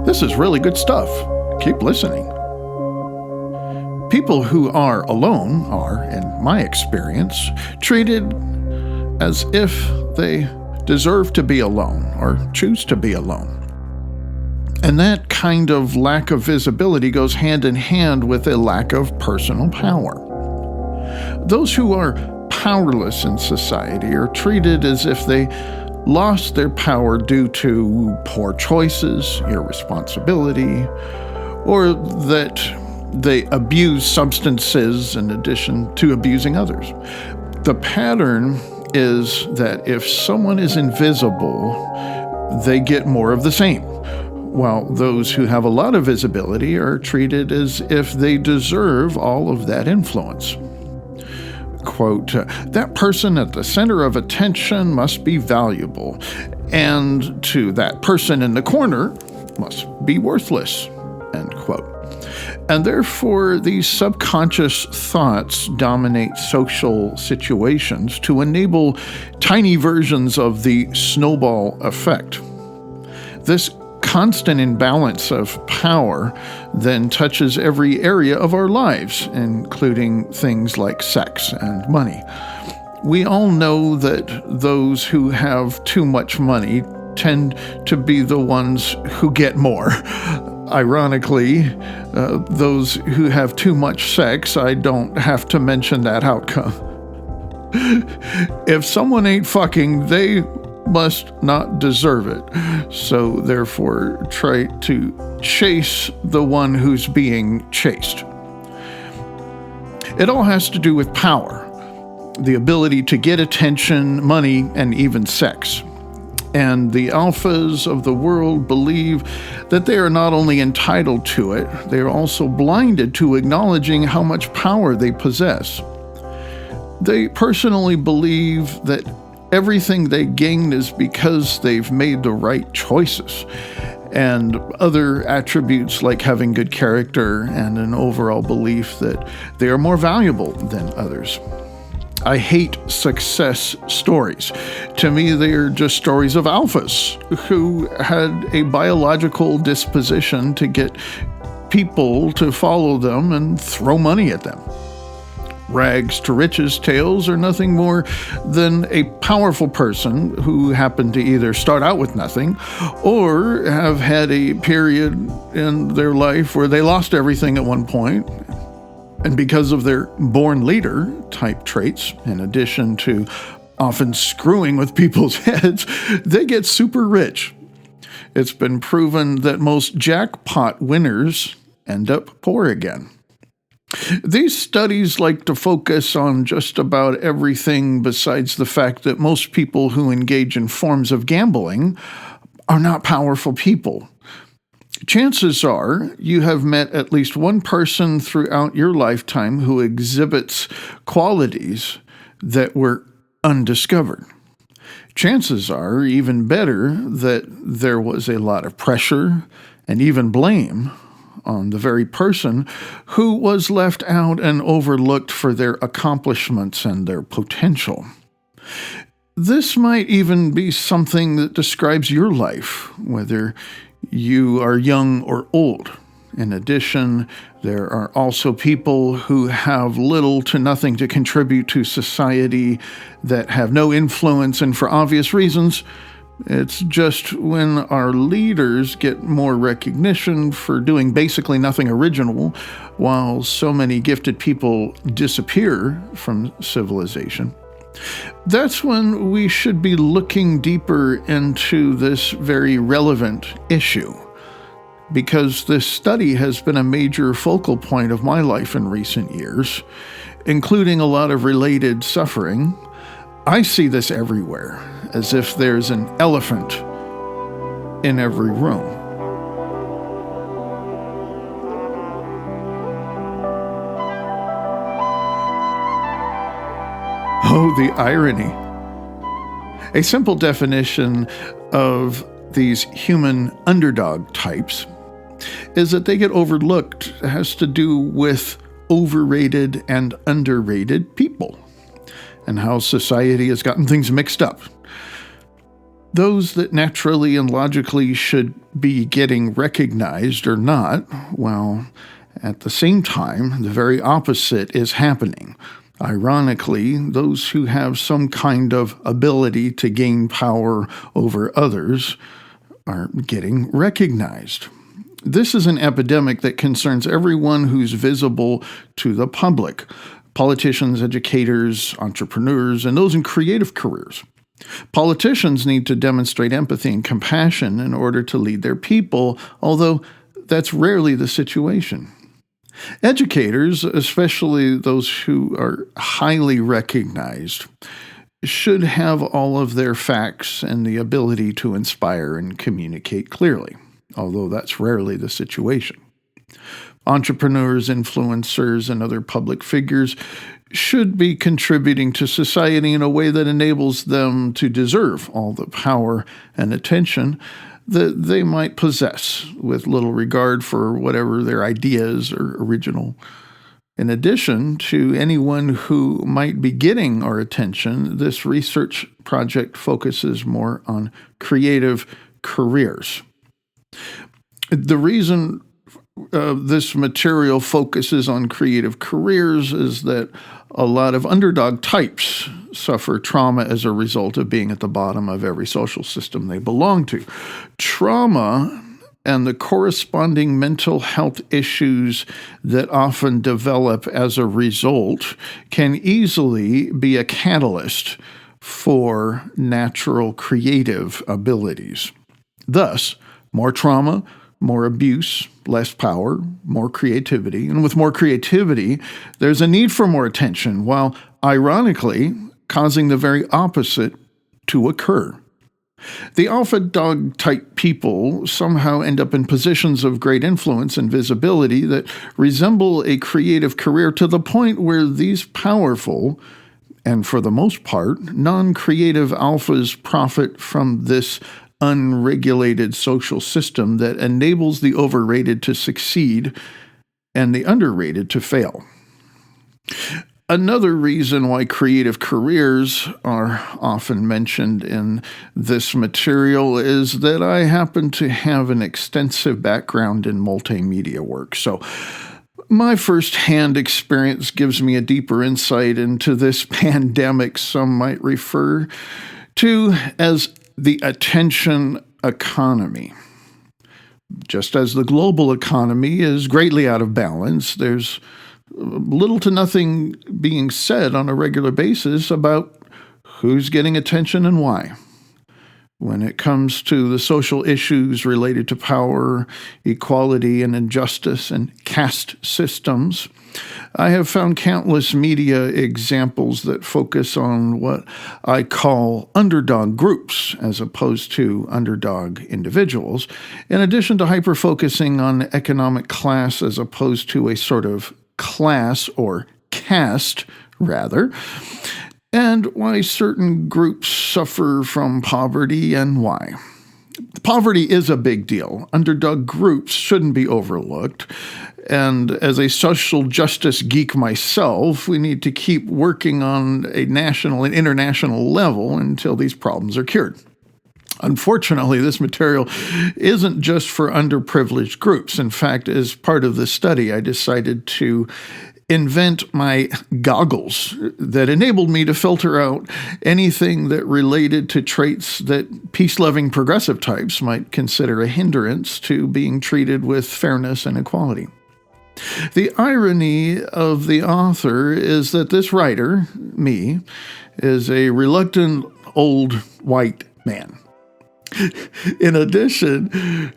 This is really good stuff. Keep listening. People who are alone are, in my experience, treated as if they deserve to be alone or choose to be alone. And that kind of lack of visibility goes hand in hand with a lack of personal power. Those who are powerless in society are treated as if they lost their power due to poor choices, irresponsibility, or that they abuse substances in addition to abusing others. The pattern is that if someone is invisible, they get more of the same, while those who have a lot of visibility are treated as if they deserve all of that influence. Quote, that person at the center of attention must be valuable, and to that person in the corner must be worthless, end quote. And therefore, these subconscious thoughts dominate social situations to enable tiny versions of the snowball effect. This constant imbalance of power then touches every area of our lives, including things like sex and money. We all know that those who have too much money tend to be the ones who get more. Ironically, those who have too much sex, I don't have to mention that outcome. If someone ain't fucking, they must not deserve it. So therefore, try to chase the one who's being chased. It all has to do with power, the ability to get attention, money, and even sex. And the alphas of the world believe that they are not only entitled to it, they are also blinded to acknowledging how much power they possess. They personally believe that everything they gain is because they've made the right choices, and other attributes like having good character and an overall belief that they are more valuable than others. I hate success stories. To me, they are just stories of alphas who had a biological disposition to get people to follow them and throw money at them. Rags to riches tales are nothing more than a powerful person who happened to either start out with nothing or have had a period in their life where they lost everything at one point. And because of their born leader type traits, in addition to often screwing with people's heads, they get super rich. It's been proven that most jackpot winners end up poor again. These studies like to focus on just about everything besides the fact that most people who engage in forms of gambling are not powerful people. Chances are you have met at least one person throughout your lifetime who exhibits qualities that were undiscovered. Chances are even better that there was a lot of pressure and even blame on the very person who was left out and overlooked for their accomplishments and their potential. This might even be something that describes your life, whether you are young or old. In addition, there are also people who have little to nothing to contribute to society, that have no influence, and for obvious reasons, it's just when our leaders get more recognition for doing basically nothing original, while so many gifted people disappear from civilization. That's when we should be looking deeper into this very relevant issue, because this study has been a major focal point of my life in recent years, including a lot of related suffering. I see this everywhere, as if there's an elephant in every room. Oh, the irony. A simple definition of these human underdog types is that they get overlooked. It has to do with overrated and underrated people and how society has gotten things mixed up. Those that naturally and logically should be getting recognized are not, while at the same time, the very opposite is happening. Ironically, those who have some kind of ability to gain power over others are getting recognized. This is an epidemic that concerns everyone who's visible to the public: politicians, educators, entrepreneurs, and those in creative careers. Politicians need to demonstrate empathy and compassion in order to lead their people, although that's rarely the situation. Educators, especially those who are highly recognized, should have all of their facts and the ability to inspire and communicate clearly, although that's rarely the situation. Entrepreneurs, influencers, and other public figures should be contributing to society in a way that enables them to deserve all the power and attention that they might possess, with little regard for whatever their ideas are original. In addition to anyone who might be getting our attention, this research project focuses more on creative careers. The reason this material focuses on creative careers is that a lot of underdog types suffer trauma as a result of being at the bottom of every social system they belong to. Trauma and the corresponding mental health issues that often develop as a result can easily be a catalyst for natural creative abilities. Thus, more trauma, more abuse, less power, more creativity. And with more creativity, there's a need for more attention, while ironically causing the very opposite to occur. The alpha dog type people somehow end up in positions of great influence and visibility that resemble a creative career, to the point where these powerful, and for the most part, non-creative alphas profit from this unregulated social system that enables the overrated to succeed and the underrated to fail. Another reason why creative careers are often mentioned in this material is that I happen to have an extensive background in multimedia work. So my firsthand experience gives me a deeper insight into this pandemic some might refer to as the attention economy. Just as the global economy is greatly out of balance, there's little to nothing being said on a regular basis about who's getting attention and why. When it comes to the social issues related to power, equality, and injustice and caste systems, I have found countless media examples that focus on what I call underdog groups as opposed to underdog individuals, in addition to hyper-focusing on economic class as opposed to a sort of class or caste, rather, and why certain groups suffer from poverty and why. Poverty is a big deal. Underdog groups shouldn't be overlooked. And as a social justice geek myself, we need to keep working on a national and international level until these problems are cured. Unfortunately, this material isn't just for underprivileged groups. In fact, as part of this study, I decided to invent my goggles that enabled me to filter out anything that related to traits that peace-loving progressive types might consider a hindrance to being treated with fairness and equality. The irony of the author is that this writer, me, is a reluctant old white man. In addition,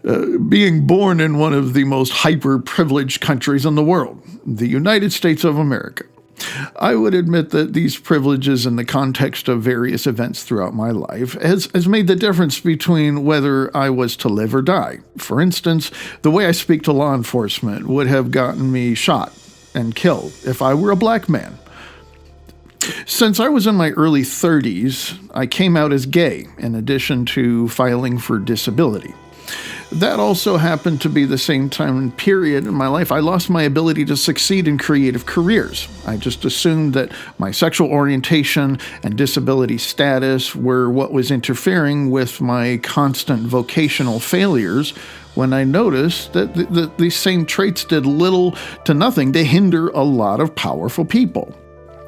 being born in one of the most hyper-privileged countries in the world, the United States of America, I would admit that these privileges in the context of various events throughout my life has made the difference between whether I was to live or die. For instance, the way I speak to law enforcement would have gotten me shot and killed if I were a black man. Since I was in my early 30s, I came out as gay, in addition to filing for disability. That also happened to be the same time period in my life I lost my ability to succeed in creative careers. I just assumed that my sexual orientation and disability status were what was interfering with my constant vocational failures, when I noticed that these same traits did little to nothing to hinder a lot of powerful people.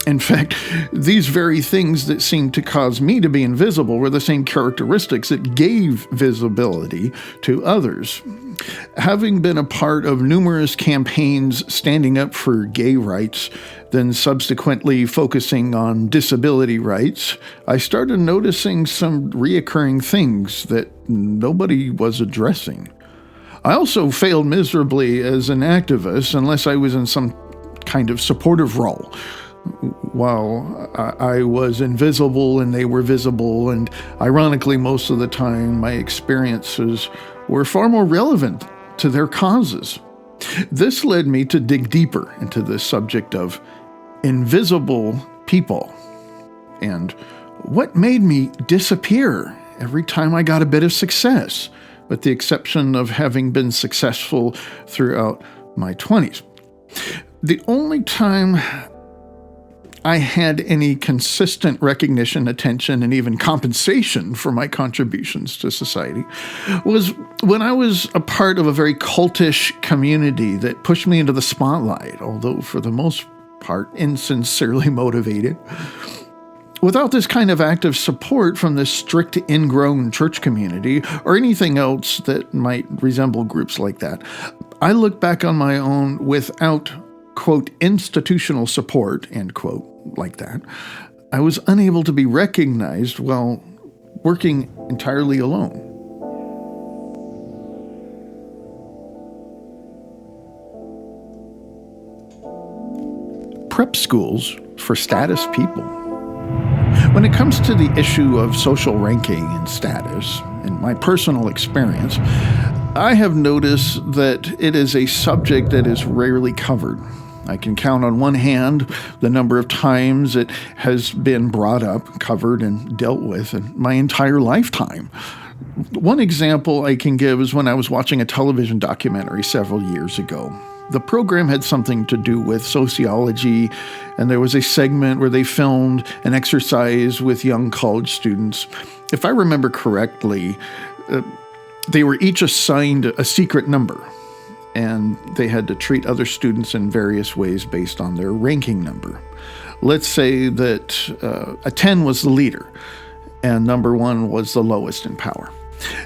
In fact, these very things that seemed to cause me to be invisible were the same characteristics that gave visibility to others. Having been a part of numerous campaigns standing up for gay rights, then subsequently focusing on disability rights, I started noticing some reoccurring things that nobody was addressing. I also failed miserably as an activist unless I was in some kind of supportive role. While I was invisible and they were visible, and ironically, most of the time, my experiences were far more relevant to their causes. This led me to dig deeper into this subject of invisible people and what made me disappear every time I got a bit of success, with the exception of having been successful throughout my 20s. The only time I had any consistent recognition, attention, and even compensation for my contributions to society was when I was a part of a very cultish community that pushed me into the spotlight, although for the most part insincerely motivated. Without this kind of active support from this strict ingrown church community or anything else that might resemble groups like that, I look back on my own without, quote, institutional support, end quote, like that. I was unable to be recognized while working entirely alone. Prep schools for status people. When it comes to the issue of social ranking and status, in my personal experience, I have noticed that it is a subject that is rarely covered. I can count on one hand the number of times it has been brought up, covered, and dealt with in my entire lifetime. One example I can give is when I was watching a television documentary several years ago. The program had something to do with sociology, and there was a segment where they filmed an exercise with young college students. If I remember correctly, they were each assigned a secret number, and they had to treat other students in various ways based on their ranking number. Let's say that a 10 was the leader, and number 1 was the lowest in power.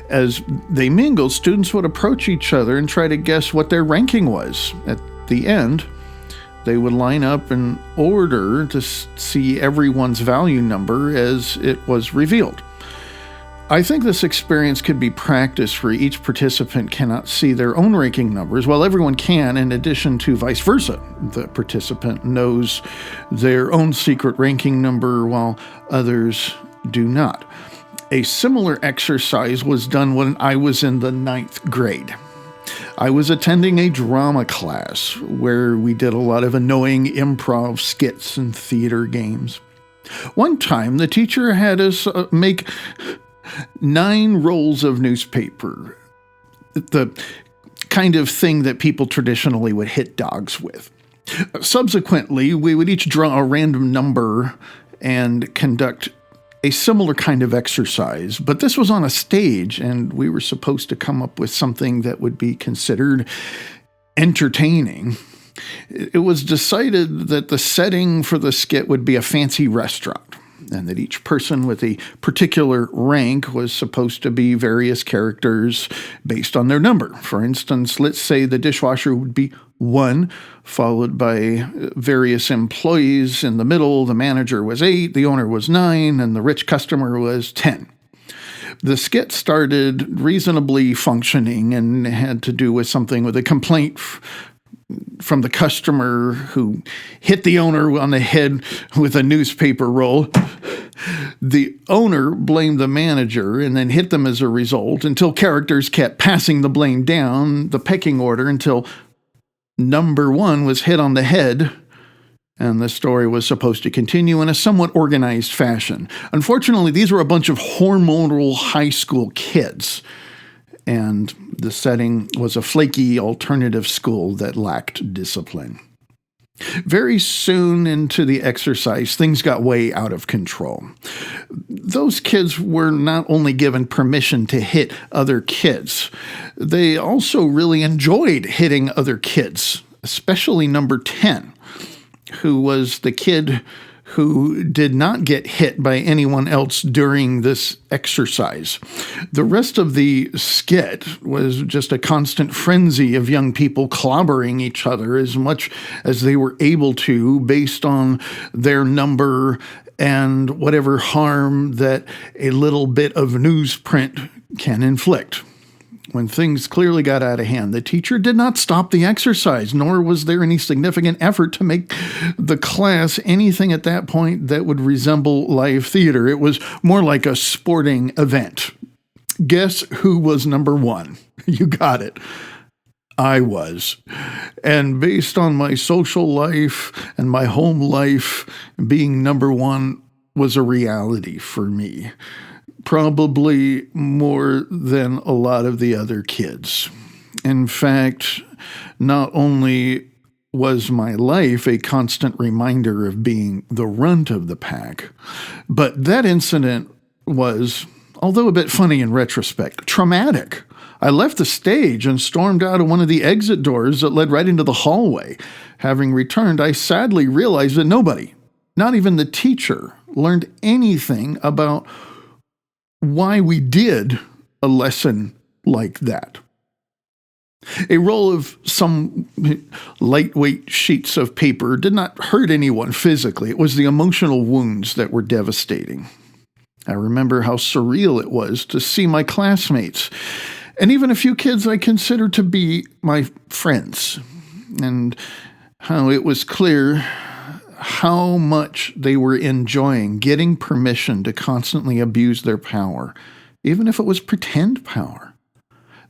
As they mingled, students would approach each other and try to guess what their ranking was. At the end, they would line up in order to see everyone's value number as it was revealed. I think this experience could be practiced where each participant cannot see their own ranking numbers, while everyone can, in addition to vice versa. The participant knows their own secret ranking number while others do not. A similar exercise was done when I was in the 9th grade. I was attending a drama class where we did a lot of annoying improv skits and theater games. One time, the teacher had us make 9 rolls of newspaper, the kind of thing that people traditionally would hit dogs with. Subsequently, we would each draw a random number and conduct a similar kind of exercise, but this was on a stage, and we were supposed to come up with something that would be considered entertaining. It was decided that the setting for the skit would be a fancy restaurant, and that each person with a particular rank was supposed to be various characters based on their number. For instance, let's say the dishwasher would be 1, followed by various employees in the middle. The manager was 8, the owner was 9, and the rich customer was 10. The skit started reasonably functioning and had to do with something with a complaint from the customer who hit the owner on the head with a newspaper roll. The owner blamed the manager and then hit them as a result, until characters kept passing the blame down the pecking order until number 1 was hit on the head, and the story was supposed to continue in a somewhat organized fashion. Unfortunately, these were a bunch of hormonal high school kids, and The setting was a flaky alternative school that lacked discipline. Very soon into the exercise, things got way out of control. Those kids were not only given permission to hit other kids, they also really enjoyed hitting other kids, especially number 10, who was the kid who did not get hit by anyone else during this exercise. The rest of the skit was just a constant frenzy of young people clobbering each other as much as they were able to based on their number and whatever harm that a little bit of newsprint can inflict. When things clearly got out of hand, the teacher did not stop the exercise, nor was there any significant effort to make the class anything at that point that would resemble live theater. It was more like a sporting event. Guess who was number 1? You got it. I was. And based on my social life and my home life, being number 1 was a reality for me. Probably more than a lot of the other kids. In fact, not only was my life a constant reminder of being the runt of the pack, but that incident was, although a bit funny in retrospect, traumatic. I left the stage and stormed out of one of the exit doors that led right into the hallway. Having returned, I sadly realized that nobody, not even the teacher, learned anything about why we did a lesson like that. A roll of some lightweight sheets of paper did not hurt anyone physically. It was the emotional wounds that were devastating. I remember how surreal it was to see my classmates, and even a few kids I considered to be my friends, and how it was clear how much they were enjoying getting permission to constantly abuse their power, even if it was pretend power.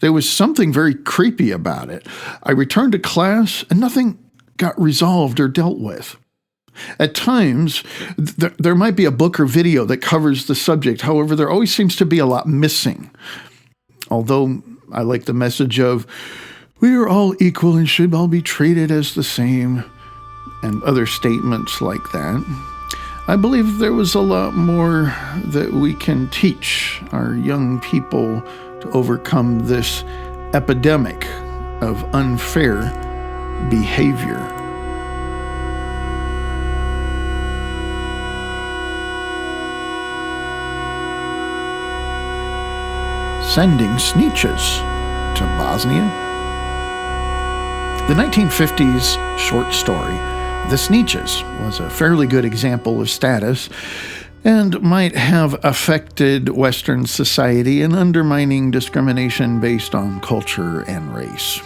There was something very creepy about it. I returned to class and nothing got resolved or dealt with. At times, there might be a book or video that covers the subject. However, there always seems to be a lot missing. Although I like the message of, we are all equal and should all be treated as the same, and other statements like that, I believe there was a lot more that we can teach our young people to overcome this epidemic of unfair behavior. Sending snitches to Bosnia. The 1950s short story, The Snitches, was a fairly good example of status and might have affected Western society in undermining discrimination based on culture and race.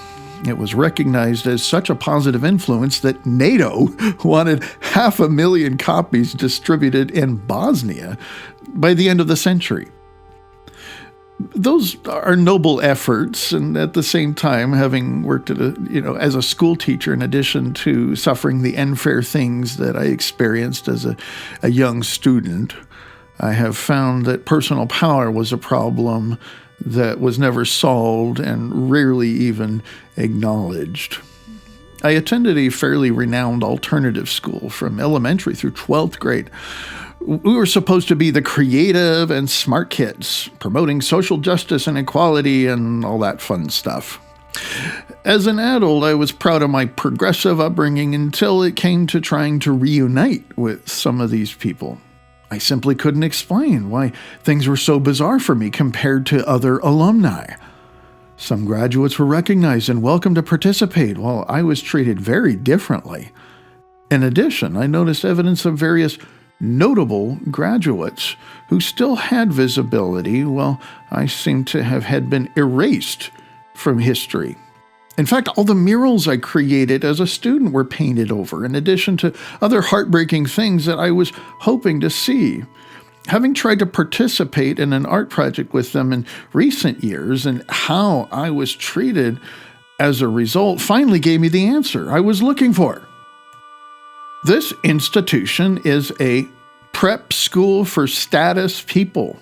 It was recognized as such a positive influence that NATO wanted 500,000 copies distributed in Bosnia by the end of the century. Those are noble efforts, and at the same time, having worked at as a school teacher, in addition to suffering the unfair things that I experienced as a young student, I have found that personal power was a problem that was never solved and rarely even acknowledged. I attended a fairly renowned alternative school from elementary through 12th grade. We were supposed to be the creative and smart kids, promoting social justice and equality and all that fun stuff. As an adult, I was proud of my progressive upbringing until it came to trying to reunite with some of these people. I simply couldn't explain why things were so bizarre for me compared to other alumni. Some graduates were recognized and welcome to participate, while I was treated very differently. In addition, I noticed evidence of various notable graduates who still had visibility, while I seemed to have had been erased from history. In fact, all the murals I created as a student were painted over, in addition to other heartbreaking things that I was hoping to see. Having tried to participate in an art project with them in recent years, and how I was treated as a result finally gave me the answer I was looking for. This institution is a prep school for status people.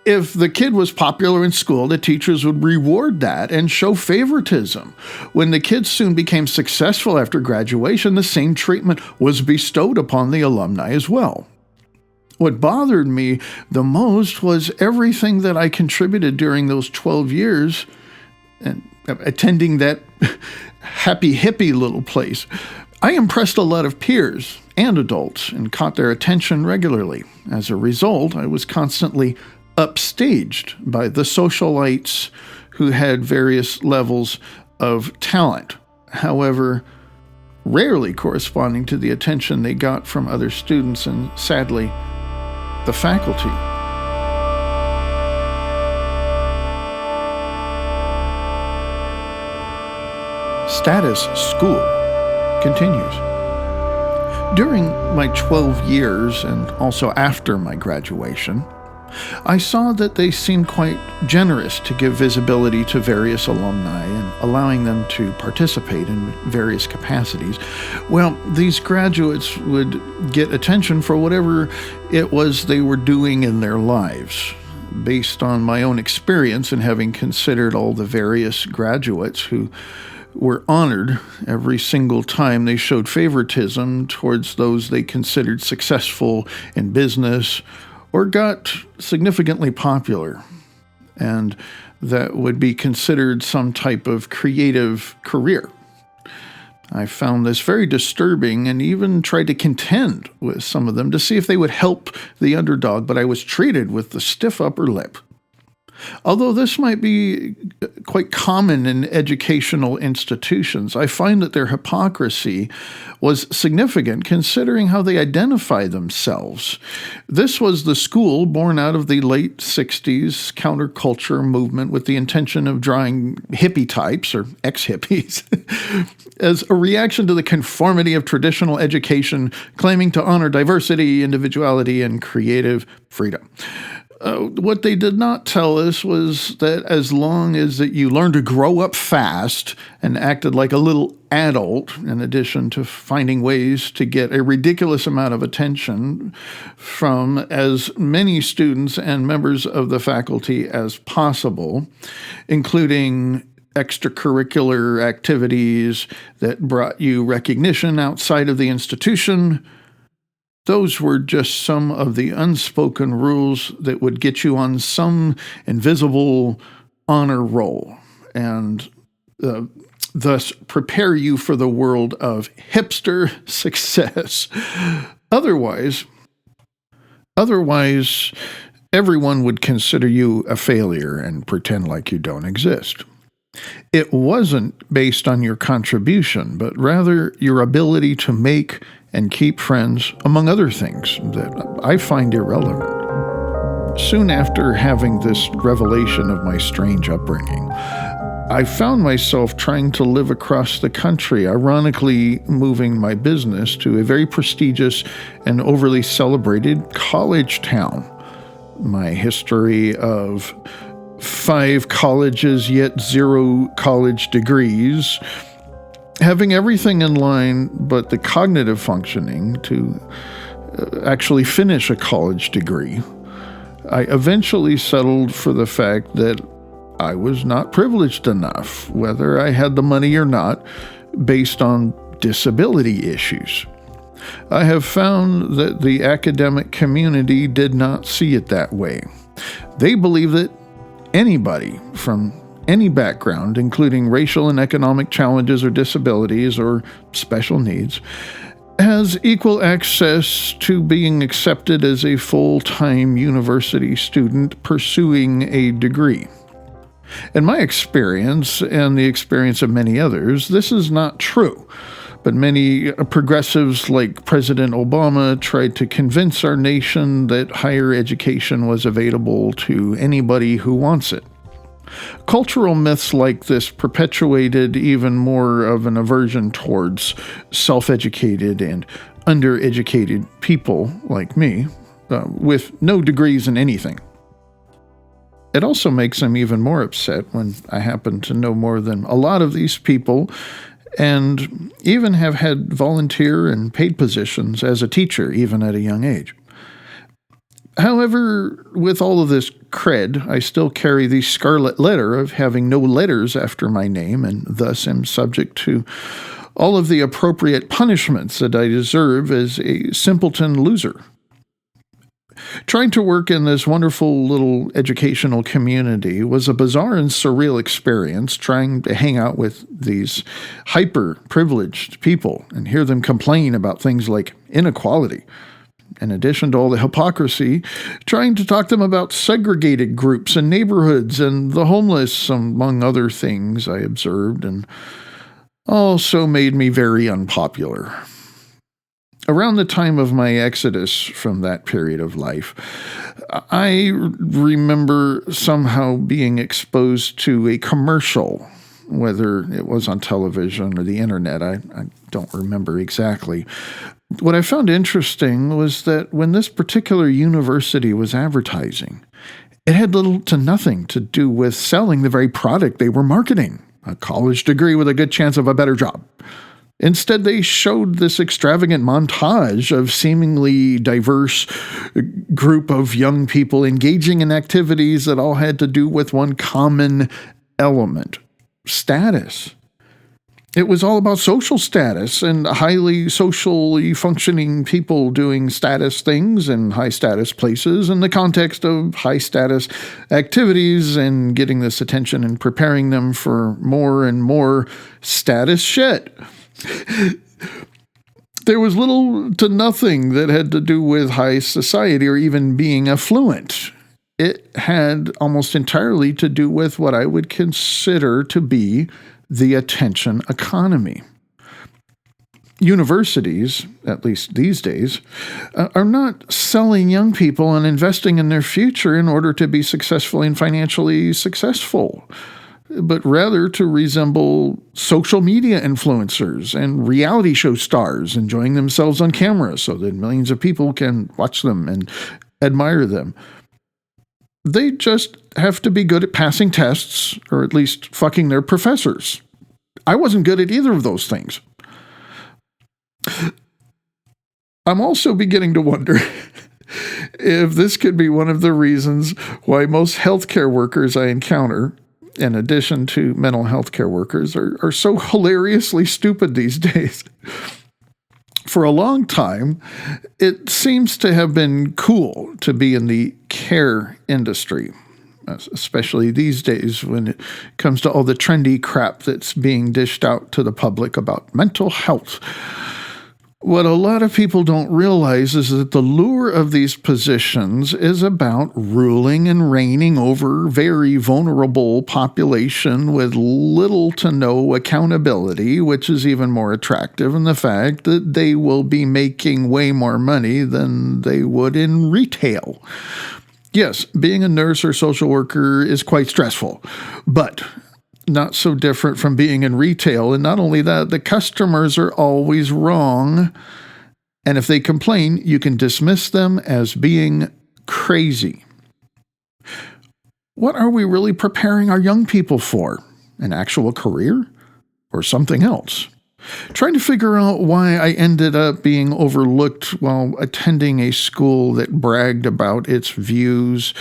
If the kid was popular in school, the teachers would reward that and show favoritism. When the kids soon became successful after graduation, the same treatment was bestowed upon the alumni as well. What bothered me the most was everything that I contributed during those 12 years and attending that happy hippie little place. I impressed a lot of peers and adults and caught their attention regularly. As a result, I was constantly upstaged by the socialites who had various levels of talent, however, rarely corresponding to the attention they got from other students and, sadly, the faculty. Status school continues. During my 12 years and also after my graduation, I saw that they seemed quite generous to give visibility to various alumni and allowing them to participate in various capacities. Well, these graduates would get attention for whatever it was they were doing in their lives. Based on my own experience and having considered all the various graduates who were honored every single time they showed favoritism towards those they considered successful in business or got significantly popular, and that would be considered some type of creative career. I found this very disturbing and even tried to contend with some of them to see if they would help the underdog, but I was treated with the stiff upper lip. Although this might be quite common in educational institutions, I find that their hypocrisy was significant considering how they identify themselves. This was the school born out of the late 60s counterculture movement with the intention of drawing hippie types, or ex-hippies, as a reaction to the conformity of traditional education, claiming to honor diversity, individuality, and creative freedom. What they did not tell us was that as long as that you learned to grow up fast and acted like a little adult, in addition to finding ways to get a ridiculous amount of attention from as many students and members of the faculty as possible, including extracurricular activities that brought you recognition outside of the institution, those were just some of the unspoken rules that would get you on some invisible honor roll and thus prepare you for the world of hipster success. Otherwise, everyone would consider you a failure and pretend like you don't exist. It wasn't based on your contribution, but rather your ability to make and keep friends, among other things that I find irrelevant. Soon after having this revelation of my strange upbringing, I found myself trying to live across the country, ironically moving my business to a very prestigious and overly celebrated college town. My history of 5 colleges, yet 0 college degrees, having everything in line but the cognitive functioning to actually finish a college degree, I eventually settled for the fact that I was not privileged enough, whether I had the money or not, based on disability issues. I have found that the academic community did not see it that way. They believe that anybody from any background, including racial and economic challenges or disabilities or special needs, has equal access to being accepted as a full-time university student pursuing a degree. In my experience, and the experience of many others, this is not true. But many progressives like President Obama tried to convince our nation that higher education was available to anybody who wants it. Cultural myths like this perpetuated even more of an aversion towards self-educated and undereducated people like me, with no degrees in anything. It also makes them even more upset when I happen to know more than a lot of these people and even have had volunteer and paid positions as a teacher, even at a young age. However, with all of this cred, I still carry the scarlet letter of having no letters after my name, and thus am subject to all of the appropriate punishments that I deserve as a simpleton loser. Trying to work in this wonderful little educational community was a bizarre and surreal experience, trying to hang out with these hyper-privileged people and hear them complain about things like inequality. In addition to all the hypocrisy, trying to talk to them about segregated groups and neighborhoods and the homeless, among other things I observed, and also made me very unpopular. Around the time of my exodus from that period of life, I remember somehow being exposed to a commercial, whether it was on television or the internet, I don't remember exactly. What I found interesting was that when this particular university was advertising, it had little to nothing to do with selling the very product they were marketing, a college degree with a good chance of a better job. Instead, they showed this extravagant montage of seemingly diverse group of young people engaging in activities that all had to do with one common element: status. It was all about social status and highly socially functioning people doing status things in high status places in the context of high status activities and getting this attention and preparing them for more and more status shit. There was little to nothing that had to do with high society or even being affluent. It had almost entirely to do with what I would consider to be the attention economy. Universities, at least these days, are not selling young people and investing in their future in order to be successful and financially successful, but rather to resemble social media influencers and reality show stars enjoying themselves on camera so that millions of people can watch them and admire them. They just have to be good at passing tests, or at least fucking their professors. I wasn't good at either of those things. I'm also beginning to wonder if this could be one of the reasons why most healthcare workers I encounter, in addition to mental health care workers, are so hilariously stupid these days. For a long time, it seems to have been cool to be in the care industry, especially these days when it comes to all the trendy crap that's being dished out to the public about mental health. What a lot of people don't realize is that the lure of these positions is about ruling and reigning over very vulnerable population with little to no accountability, which is even more attractive in the fact that they will be making way more money than they would in retail. Yes, being a nurse or social worker is quite stressful, but not so different from being in retail. And not only that, the customers are always wrong. And if they complain, you can dismiss them as being crazy. What are we really preparing our young people for? An actual career? Or something else? Trying to figure out why I ended up being overlooked while attending a school that bragged about its views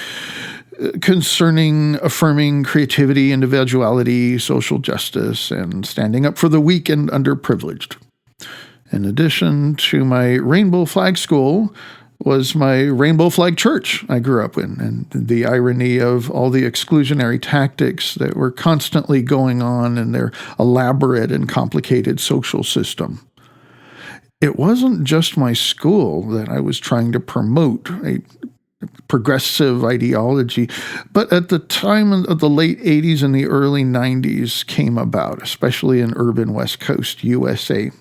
concerning affirming creativity, individuality, social justice, and standing up for the weak and underprivileged. In addition to my Rainbow Flag School was my Rainbow Flag Church I grew up in, and the irony of all the exclusionary tactics that were constantly going on in their elaborate and complicated social system. It wasn't just my school that I was trying to promote a progressive ideology, but at the time of the late 80s and the early 90s came about, especially in urban West Coast USA.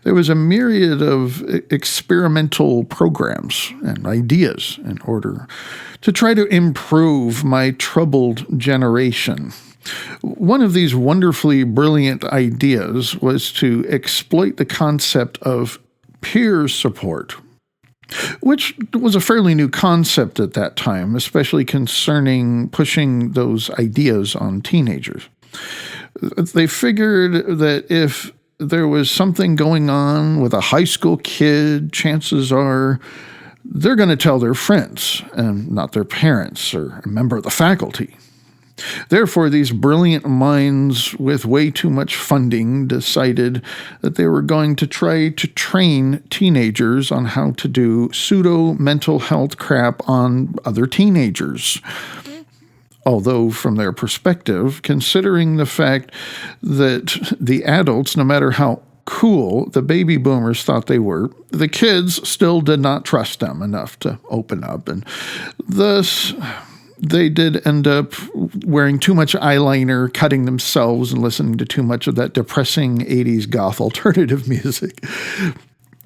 There was a myriad of experimental programs and ideas in order to try to improve my troubled generation. One of these wonderfully brilliant ideas was to exploit the concept of peer support, which was a fairly new concept at that time, especially concerning pushing those ideas on teenagers. They figured that if there was something going on with a high school kid, chances are they're going to tell their friends and not their parents or a member of the faculty. Therefore, these brilliant minds with way too much funding decided that they were going to try to train teenagers on how to do pseudo-mental health crap on other teenagers. Although, from their perspective, considering the fact that the adults, no matter how cool the baby boomers thought they were, the kids still did not trust them enough to open up, and thus they did end up wearing too much eyeliner, cutting themselves, and listening to too much of that depressing 80s goth alternative music.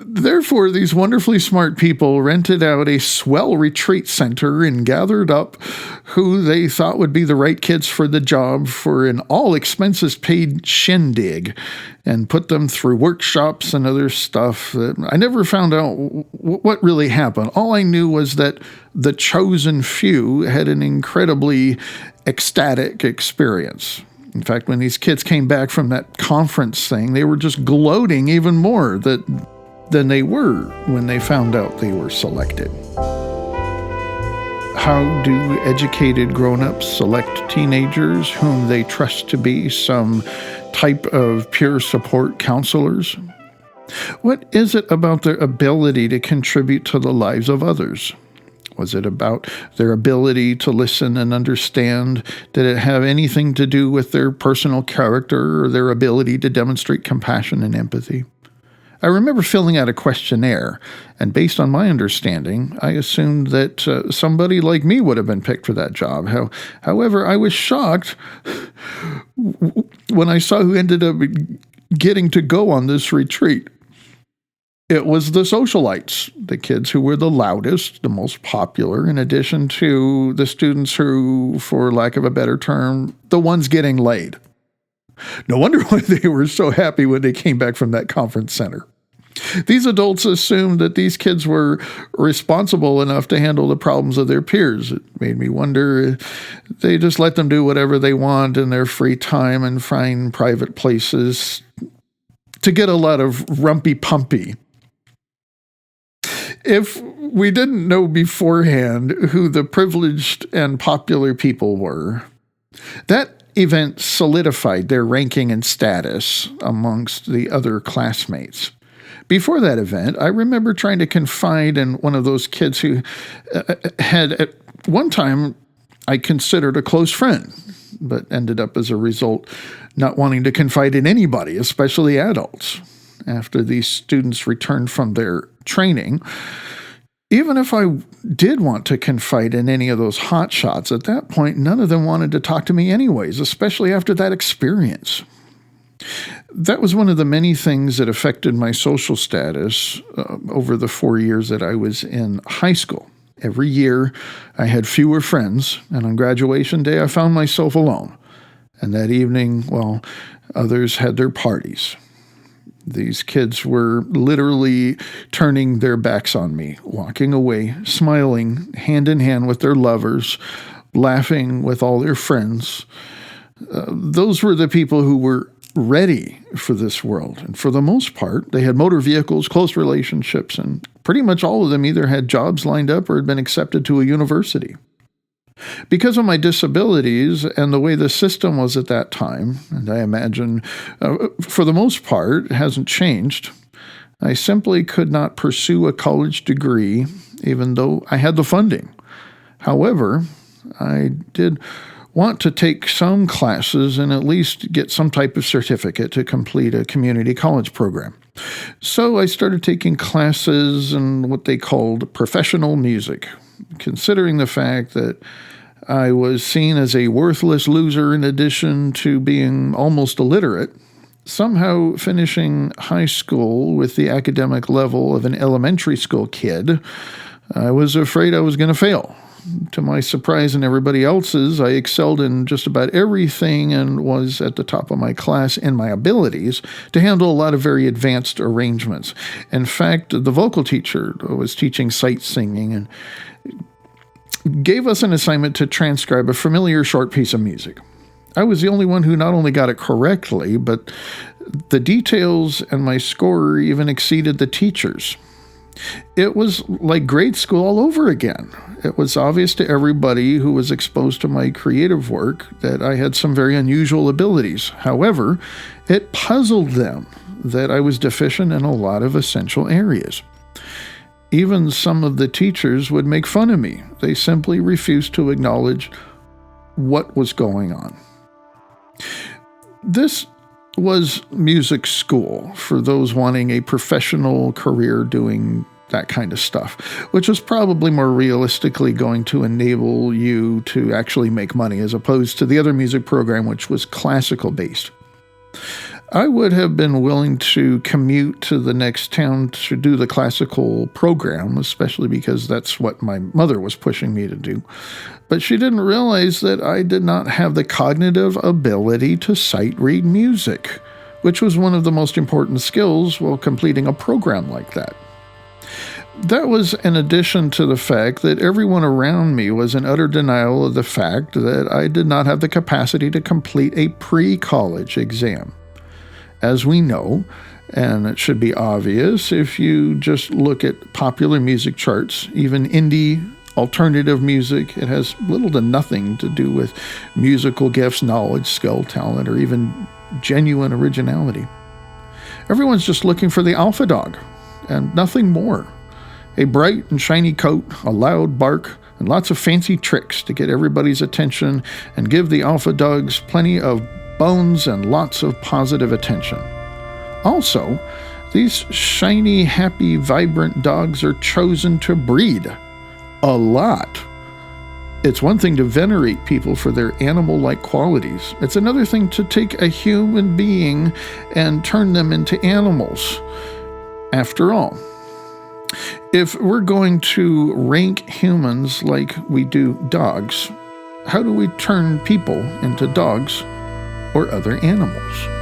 Therefore, these wonderfully smart people rented out a swell retreat center and gathered up who they thought would be the right kids for the job for an all-expenses-paid shindig and put them through workshops and other stuff. I never found out what really happened. All I knew was that the chosen few had an incredibly ecstatic experience. In fact, when these kids came back from that conference thing, they were just gloating even more than they were when they found out they were selected. How do educated grown-ups select teenagers whom they trust to be some type of peer support counselors? What is it about their ability to contribute to the lives of others? Was it about their ability to listen and understand? Did it have anything to do with their personal character or their ability to demonstrate compassion and empathy? I remember filling out a questionnaire, and based on my understanding, I assumed that somebody like me would have been picked for that job. However, I was shocked when I saw who ended up getting to go on this retreat. It was the socialites, the kids who were the loudest, the most popular, in addition to the students who, for lack of a better term, the ones getting laid. No wonder why they were so happy when they came back from that conference center. These adults assumed that these kids were responsible enough to handle the problems of their peers. It made me wonder if they just let them do whatever they want in their free time and find private places to get a lot of rumpy-pumpy. If we didn't know beforehand who the privileged and popular people were, that event solidified their ranking and status amongst the other classmates. Before that event, I remember trying to confide in one of those kids who had at one time I considered a close friend, but ended up as a result not wanting to confide in anybody, especially adults. After these students returned from their training, even if I did want to confide in any of those hotshots, at that point, none of them wanted to talk to me anyways, especially after that experience. That was one of the many things that affected my social status over the 4 years that I was in high school. Every year, I had fewer friends, and on graduation day, I found myself alone. And that evening, well, others had their parties. These kids were literally turning their backs on me, walking away, smiling hand in hand with their lovers, laughing with all their friends. Those were the people who were ready for this world. And for the most part, they had motor vehicles, close relationships, and pretty much all of them either had jobs lined up or had been accepted to a university. Because of my disabilities and the way the system was at that time, and I imagine for the most part it hasn't changed, I simply could not pursue a college degree even though I had the funding. However, I did want to take some classes and at least get some type of certificate to complete a community college program. So I started taking classes in what they called professional music, considering the fact that I was seen as a worthless loser in addition to being almost illiterate. Somehow finishing high school with the academic level of an elementary school kid, I was afraid I was going to fail. To my surprise and everybody else's, I excelled in just about everything and was at the top of my class in my abilities to handle a lot of very advanced arrangements. In fact, the vocal teacher was teaching sight singing and gave us an assignment to transcribe a familiar short piece of music. I was the only one who not only got it correctly, but the details and my score even exceeded the teacher's. It was like grade school all over again. It was obvious to everybody who was exposed to my creative work that I had some very unusual abilities. However, it puzzled them that I was deficient in a lot of essential areas. Even some of the teachers would make fun of me. They simply refused to acknowledge what was going on. This was music school for those wanting a professional career doing that kind of stuff, which was probably more realistically going to enable you to actually make money as opposed to the other music program, which was classical based. I would have been willing to commute to the next town to do the classical program, especially because that's what my mother was pushing me to do. But she didn't realize that I did not have the cognitive ability to sight read music, which was one of the most important skills while completing a program like that. That was in addition to the fact that everyone around me was in utter denial of the fact that I did not have the capacity to complete a pre-college exam. As we know, and it should be obvious if you just look at popular music charts, even indie alternative music, it has little to nothing to do with musical gifts, knowledge, skill, talent, or even genuine originality. Everyone's just looking for the alpha dog and nothing more. A bright and shiny coat, a loud bark, and lots of fancy tricks to get everybody's attention and give the alpha dogs plenty of bones and lots of positive attention. Also, these shiny, happy, vibrant dogs are chosen to breed. A lot. It's one thing to venerate people for their animal-like qualities. It's another thing to take a human being and turn them into animals. After all, if we're going to rank humans like we do dogs, how do we turn people into dogs or other animals?